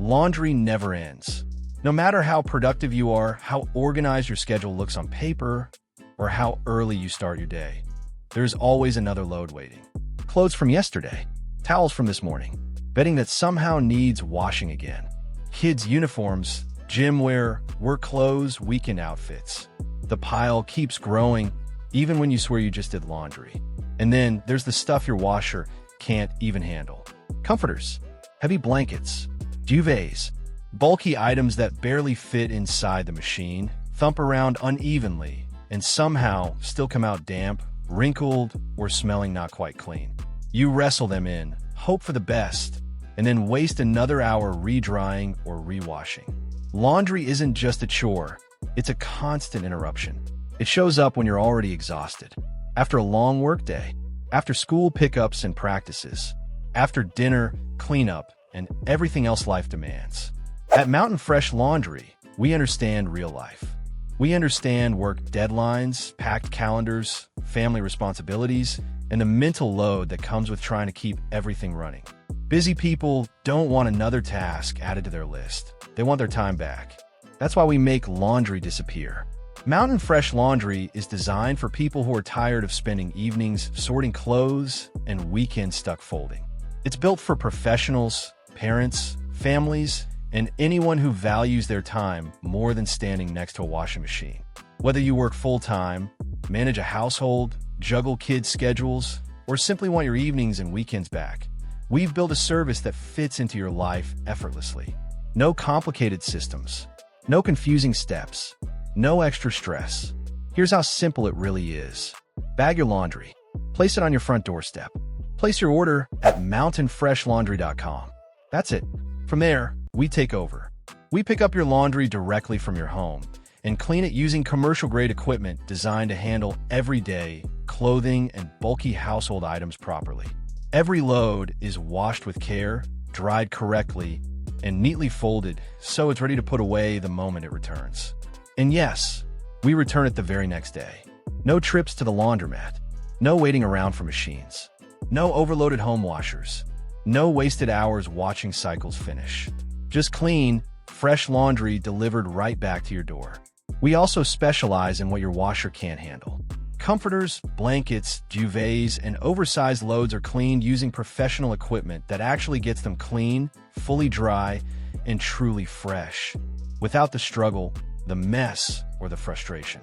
Laundry never ends. No matter how productive you are, how organized your schedule looks on paper, or how early you start your day, there's always another load waiting. Clothes from yesterday, towels from this morning, bedding that somehow needs washing again. Kids' uniforms, gym wear, work clothes, weekend outfits. The pile keeps growing, even when you swear you just did laundry. And then there's the stuff your washer can't even handle. Comforters, heavy blankets, duvets, bulky items that barely fit inside the machine, thump around unevenly, and somehow still come out damp, wrinkled, or smelling not quite clean. You wrestle them in, hope for the best, and then waste another hour re-drying or re-washing. Laundry isn't just a chore, it's a constant interruption. It shows up when you're already exhausted. After a long workday, after school pickups and practices, after dinner, cleanup, and everything else life demands. At Mountain Fresh Laundry, we understand real life. We understand work deadlines, packed calendars, family responsibilities, and the mental load that comes with trying to keep everything running. Busy people don't want another task added to their list. They want their time back. That's why we make laundry disappear. Mountain Fresh Laundry is designed for people who are tired of spending evenings sorting clothes and weekends stuck folding. It's built for professionals, parents, families, and anyone who values their time more than standing next to a washing machine. Whether you work full-time, manage a household, juggle kids' schedules, or simply want your evenings and weekends back, we've built a service that fits into your life effortlessly. No complicated systems, no confusing steps, no extra stress. Here's how simple it really is. Bag your laundry. Place it on your front doorstep. Place your order at mountainfreshlaundry.com. That's it. From there, we take over. We pick up your laundry directly from your home and clean it using commercial-grade equipment designed to handle everyday clothing and bulky household items properly. Every load is washed with care, dried correctly, and neatly folded so it's ready to put away the moment it returns. And yes, we return it the very next day. No trips to the laundromat. No waiting around for machines. No overloaded home washers. No wasted hours watching cycles finish. Just clean, fresh laundry delivered right back to your door. We also specialize in what your washer can't handle. Comforters, blankets, duvets, and oversized loads are cleaned using professional equipment that actually gets them clean, fully dry, and truly fresh, without the struggle, the mess, or the frustration.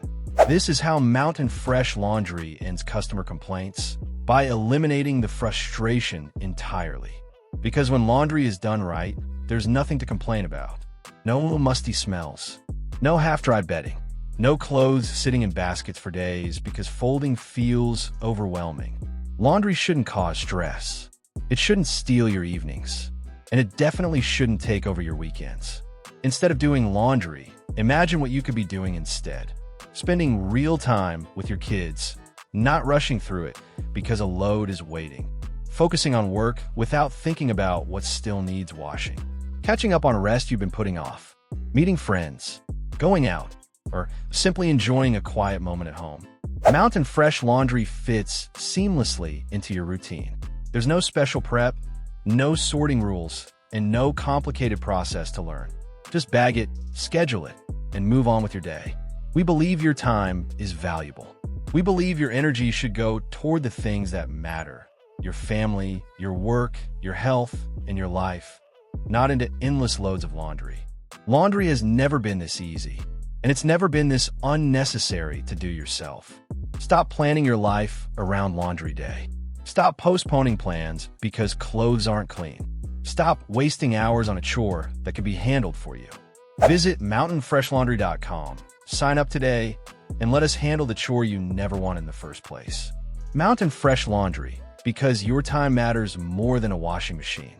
This is how Mountain Fresh Laundry ends customer complaints, by eliminating the frustration entirely. Because when laundry is done right, there's nothing to complain about. No musty smells, no half-dried bedding, no clothes sitting in baskets for days because folding feels overwhelming. Laundry shouldn't cause stress. It shouldn't steal your evenings. And it definitely shouldn't take over your weekends. Instead of doing laundry, imagine what you could be doing instead. Spending real time with your kids, not rushing through it because a load is waiting. Focusing on work without thinking about what still needs washing. Catching up on rest you've been putting off. Meeting friends, going out, or simply enjoying a quiet moment at home. Mountain Fresh Laundry fits seamlessly into your routine. There's no special prep, no sorting rules, and no complicated process to learn. Just bag it, schedule it, and move on with your day. We believe your time is valuable. We believe your energy should go toward the things that matter. Your family, your work, your health, and your life. Not into endless loads of laundry. Laundry has never been this easy, and it's never been this unnecessary to do yourself. Stop planning your life around laundry day. Stop postponing plans because clothes aren't clean. Stop wasting hours on a chore that can be handled for you. Visit mountainfreshlaundry.com, sign up today, and let us handle the chore you never wanted in the first place. Mountain Fresh Laundry, because your time matters more than a washing machine.